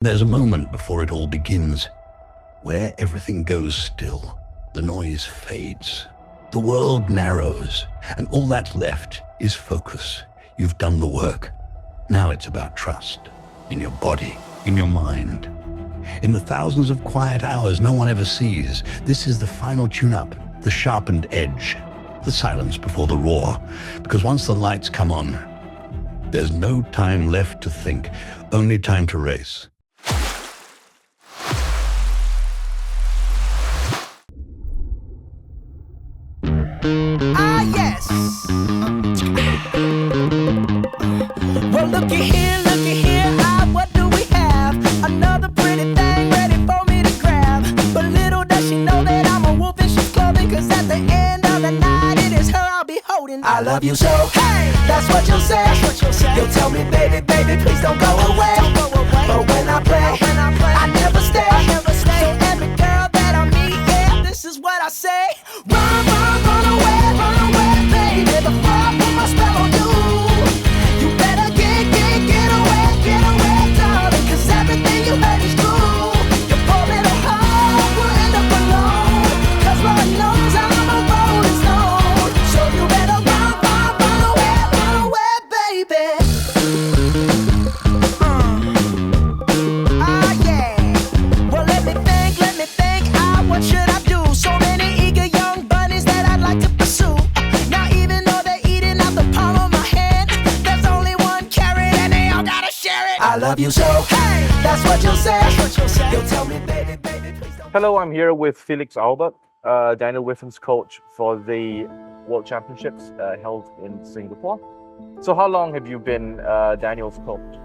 There's a moment before it all begins, where everything goes still, the noise fades, the world narrows, and all that's left is focus. You've done the work. Now it's about trust, in your body, in your mind. In the thousands of quiet hours no one ever sees, this is the final tune-up, the sharpened edge, the silence before the roar. Because once the lights come on, there's no time left to think, only time to race. Ah, yes. Well, looky here, what do we have? Another pretty thing ready for me to grab. But little does she know that I'm a wolf in sheep's clothing. Cause at the end of the night, it is her I'll be holding. I love you so, hey, that's what you'll say. You'll tell me, baby, please don't go away. But when I play, I never stay. So every girl that I meet, yeah, this is what I say. Run away, baby, before I put my spell on you. You better get away, darling, cause everything you heard is true. Your poor little heart will end up alone, cause Lord knows I'm a rolling stone. So you better run away, baby. Ah, yeah. Well, let me think, what should I do? So many eager young bunnies that I'd like to pursue. Now even though they're eating out the palm of my hand, there's only one carrot and they all gotta share it. I love you so, hey, that's what you'll say. You'll tell me, baby, please don't. Hello, I'm here with Felix Albert, Daniel Wiffen's coach for the World Championships held in Singapore. So how long have you been Daniel's coach?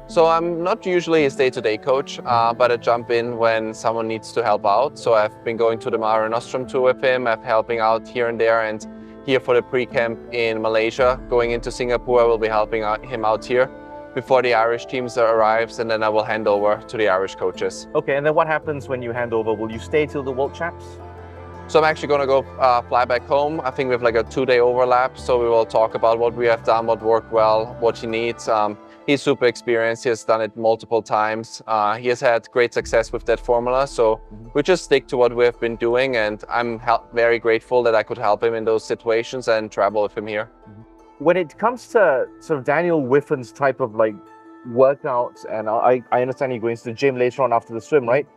So I'm not usually his day-to-day coach, but I jump in when someone needs to help out. So I've been going to the Mare Nostrum tour with him. I'm helping out here and there, and here for the pre-camp in Malaysia. Going into Singapore, I will be helping him out here before the Irish teams arrives, and then I will hand over to the Irish coaches. Okay, and then what happens when you hand over? Will you stay till the World Champs? So I'm actually going to go fly back home. I think we have like a 2-day overlap. So we will talk about what we have done, what worked well, what he needs. He's super experienced. He has done it multiple times. He has had great success with that formula. So we just stick to what we have been doing. And I'm very grateful that I could help him in those situations and travel with him here. When it comes to sort of Daniel Wiffen's type of like workouts, and I understand you're going to the gym later on after the swim, right?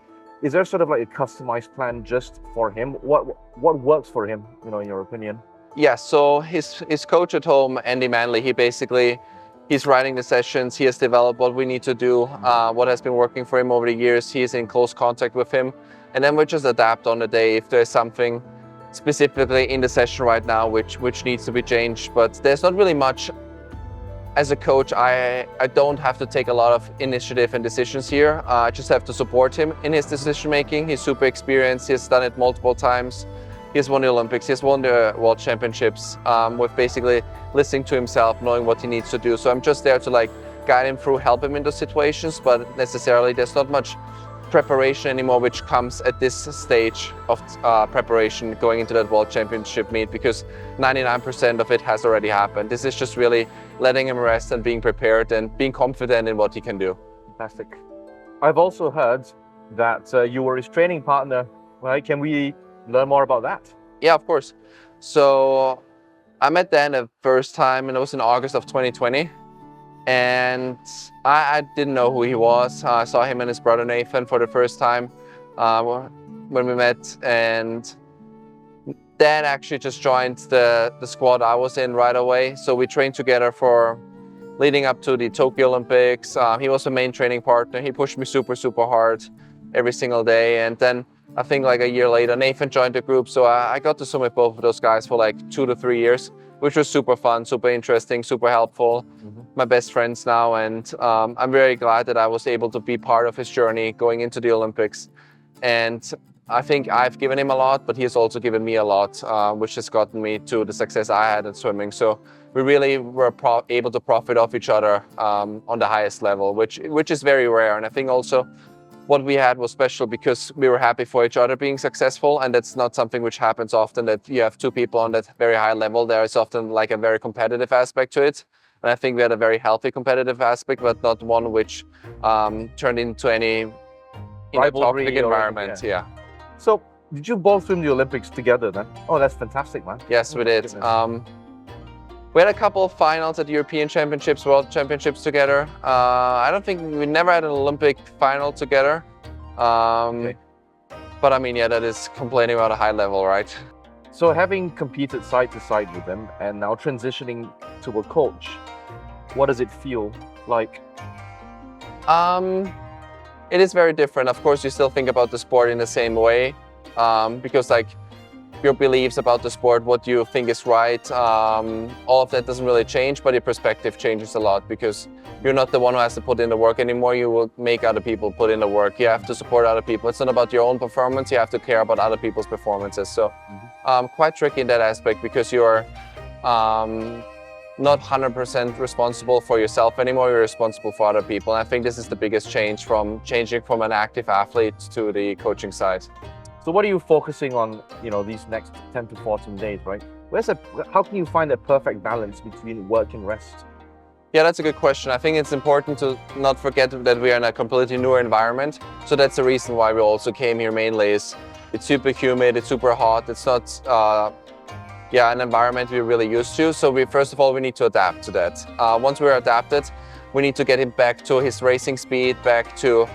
Is there sort of like a customized plan just for him? What works for him, in your opinion? Yeah, so his coach at home, Andy Manley, he's writing the sessions. He has developed what we need to do, what has been working for him over the years. He is in close contact with him. And then we just adapt on the day if there's something specifically in the session right now which needs to be changed. But there's not really much. As a coach, I don't have to take a lot of initiative and decisions here. I just have to support him in his decision making. He's super experienced. He has done it multiple times. He has won the Olympics. He has won the World Championships with basically listening to himself, knowing what he needs to do. So I'm just there to guide him through, help him in those situations, but necessarily there's not much preparation anymore which comes at this stage of preparation going into that World Championship meet, because 99% of it has already happened. This is just really letting him rest and being prepared and being confident in what he can do. Fantastic. I've also heard that you were his training partner, right? Can we learn more about that? Yeah, of course. So I met Dan the first time, and it was in August of 2020. And I didn't know who he was. I saw him and his brother Nathan for the first time when we met. And Dan actually just joined the squad I was in right away. So we trained together for leading up to the Tokyo Olympics. He was the main training partner. He pushed me super, super hard every single day. And then I think a year later, Nathan joined the group. So I got to swim with both of those guys for 2 to 3 years, which was super fun, super interesting, super helpful. My best friends now. And I'm very glad that I was able to be part of his journey going into the Olympics. And I think I've given him a lot, but he has also given me a lot, which has gotten me to the success I had in swimming. So we really were able to profit off each other on the highest level, which is very rare. And I think also what we had was special because we were happy for each other being successful, and that's not something which happens often, that you have two people on that very high level. There is often a very competitive aspect to it. And I think we had a very healthy competitive aspect, but not one which turned into any Rivalry toxic or environment. anything, Yeah. So, did you both swim the Olympics together then? Oh, that's fantastic, man. Yes, Oh, we my did. goodness. We had a couple of finals at European Championships, World Championships together. I don't think we never had an Olympic final together. Okay. But I mean, yeah, that is complaining about a high level, right? So, having competed side to side with him and now transitioning to a coach, what does it feel like? It is very different. Of course, you still think about the sport in the same way, because like your beliefs about the sport, what you think is right, all of that doesn't really change, but your perspective changes a lot because you're not the one who has to put in the work anymore. You will make other people put in the work. You have to support other people. It's not about your own performance. You have to care about other people's performances. So quite tricky in that aspect because you're not 100% responsible for yourself anymore. You're responsible for other people. And I think this is the biggest change from changing from an active athlete to the coaching side. So, what are you focusing on, these next 10 to 14 days, right? How can you find a perfect balance between work and rest? Yeah, that's a good question. I think it's important to not forget that we are in a completely new environment. So that's the reason why we also came here mainly. It's super humid, it's super hot. It's not an environment we're really used to. So first of all, we need to adapt to that. Once we're adapted, we need to get him back to his racing speed, back to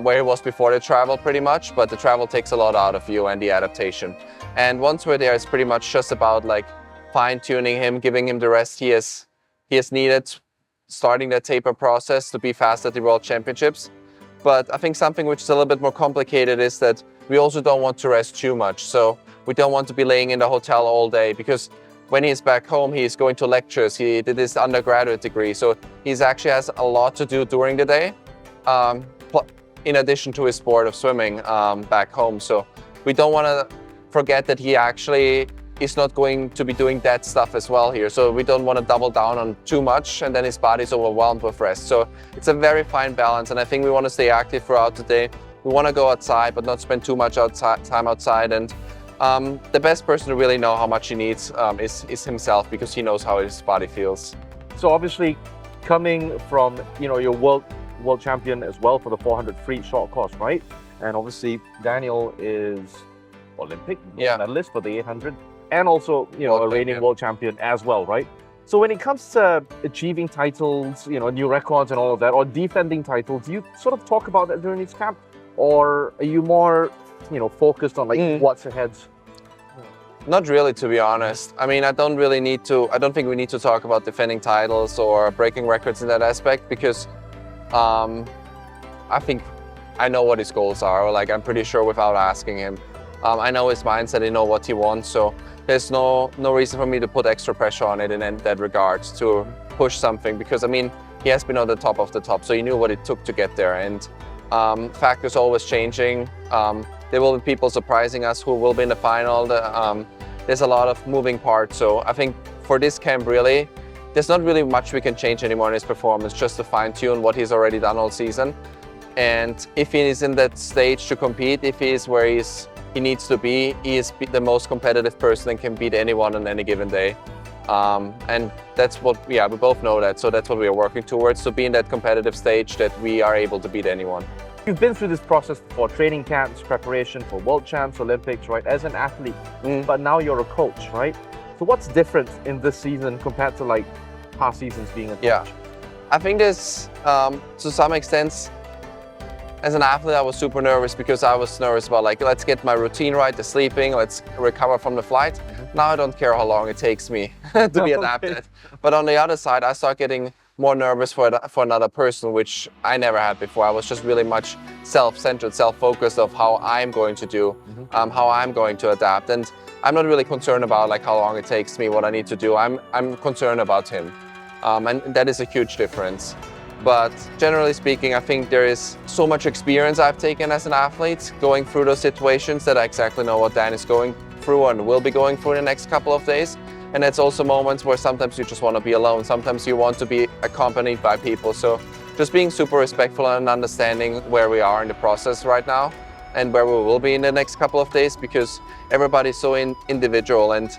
where he was before the travel pretty much, but the travel takes a lot out of you and the adaptation. And once we're there, it's pretty much just about like fine-tuning him, giving him the rest he has needed, starting that taper process to be fast at the World Championships. But I think something which is a little bit more complicated is that we also don't want to rest too much. So we don't want to be laying in the hotel all day because when he's back home, he's going to lectures. He did his undergraduate degree. So he's actually has a lot to do during the day, in addition to his sport of swimming back home. So we don't want to forget that he actually is not going to be doing that stuff as well here. So we don't want to double down on too much and then his body's overwhelmed with rest. So it's a very fine balance. And I think we want to stay active throughout the day. We want to go outside, but not spend too much time outside. And the best person to really know how much he needs is himself because he knows how his body feels. So obviously coming from, your world champion as well for the 400 free short course, right? And obviously Daniel is Olympic medalist for the 800 and also, a reigning world champion as well, right? So when it comes to achieving titles, new records and all of that, or defending titles, do you sort of talk about that during this camp? Or are you more, focused on what's ahead? Not really, to be honest. I mean, I don't think we need to talk about defending titles or breaking records in that aspect because I think I know what his goals are, or I'm pretty sure without asking him. I know his mindset, I know what he wants, so there's no reason for me to put extra pressure on it in that regard to push something because, I mean, he has been on the top of the top, so he knew what it took to get there. And factors always changing. There will be people surprising us who will be in the final. There's a lot of moving parts, so I think for this camp, really, there's not really much we can change anymore in his performance, just to fine-tune what he's already done all season. And if he is in that stage to compete, if he is where he needs to be, he is the most competitive person and can beat anyone on any given day. And that's what, we both know that, so that's what we are working towards, to be in that competitive stage that we are able to beat anyone. You've been through this process before, training camps, preparation for world champs, Olympics, right, as an athlete, but now you're a coach, right? So what's different in this season compared to past seasons being a coach? Yeah, I think there's, to some extent, as an athlete, I was super nervous because I was nervous about let's get my routine right, the sleeping, let's recover from the flight. Now I don't care how long it takes me to be adapted. But on the other side, I start getting more nervous for another person, which I never had before. I was just really much self-centered, self-focused of how I'm going to do, how I'm going to adapt. And I'm not really concerned about how long it takes me, what I need to do. I'm concerned about him. And that is a huge difference. But generally speaking, I think there is so much experience I've taken as an athlete going through those situations that I exactly know what Dan is going through and will be going through in the next couple of days. And it's also moments where sometimes you just want to be alone. Sometimes you want to be accompanied by people. So just being super respectful and understanding where we are in the process right now and where we will be in the next couple of days, because everybody's so individual. And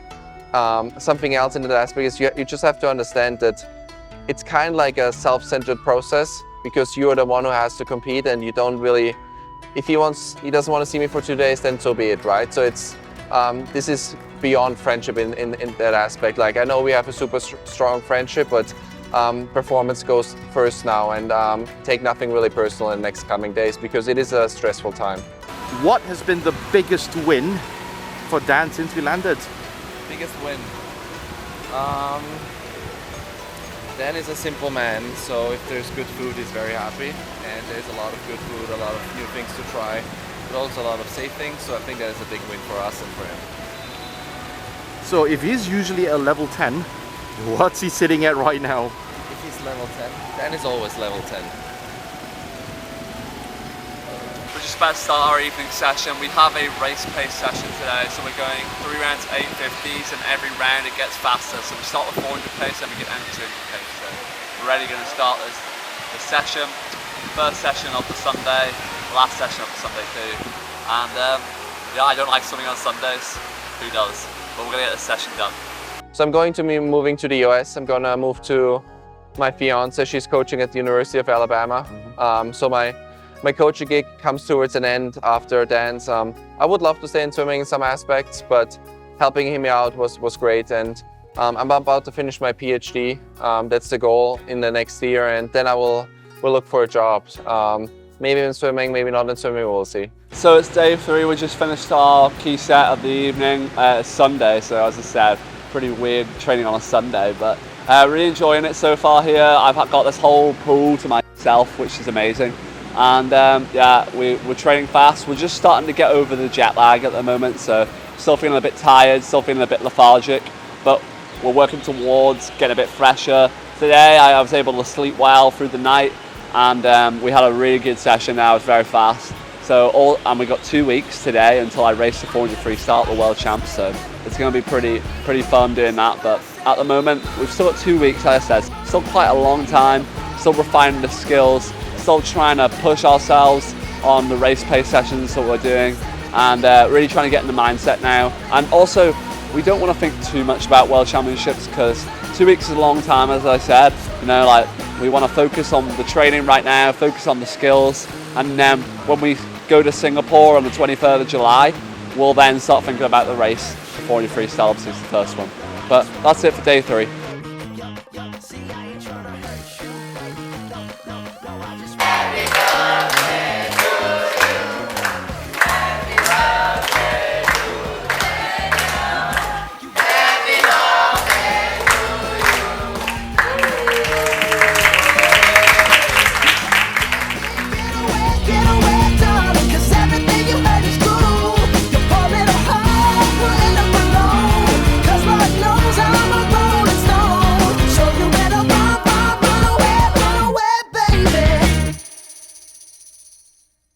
something else in that aspect is you just have to understand that it's kind of like a self-centered process because you're the one who has to compete, and you don't really, if he doesn't want to see me for 2 days, then so be it, right? So it's, this is beyond friendship in that aspect. Like, I know we have a super strong friendship, but performance goes first now, and take nothing really personal in the next coming days because it is a stressful time. What has been the biggest win for Dan since we landed? Biggest win? Dan is a simple man, so if there's good food, he's very happy. And there's a lot of good food, a lot of new things to try, but also a lot of safe things. So I think that is a big win for us and for him. So if he's usually a level 10, what's he sitting at right now? If he's level 10, Dan is always level 10. We're just about to start our evening session. We have a race pace session today, so we're going 3 rounds 850s, and every round it gets faster. So we start with 400 pace and we get down to 200 pace. So we're ready, going to start this session. First session of the Sunday, last session of the Sunday too. And yeah, I don't like swimming on Sundays. Who does? But we're going to get this session done. So I'm going to be moving to the US. I'm going to move to my fiance. She's coaching at the University of Alabama. So my coaching gig comes towards an end after Dan's. I would love to stay in swimming in some aspects, but helping him out was great. And I'm about to finish my PhD. That's the goal in the next year, and then we'll look for a job. Maybe in swimming, maybe not in swimming, we'll see. So it's day 3. We just finished our key set of the evening. It's Sunday, so as I said, pretty weird training on a Sunday, but really enjoying it so far here. I've got this whole pool to myself, which is amazing. And yeah, we're training fast. We're just starting to get over the jet lag at the moment, so still feeling a bit tired, still feeling a bit lethargic, but we're working towards getting a bit fresher. Today I was able to sleep well through the night, and we had a really good session now. It was very fast. So and we got 2 weeks today until I race the 400 freestyle at the World Champs, so it's going to be pretty fun doing that. But at the moment we've still got 2 weeks, as I said, still quite a long time, still refining the skills, still trying to push ourselves on the race pace sessions that we're doing, and really trying to get in the mindset now. And also, we don't want to think too much about World Championships because 2 weeks is a long time, as I said. You know, like, we want to focus on the training right now, focus on the skills, and then when we go to Singapore on the 23rd of July, we'll then start thinking about the race. The 400 freestyle obviously is the first one. But that's it for day 3.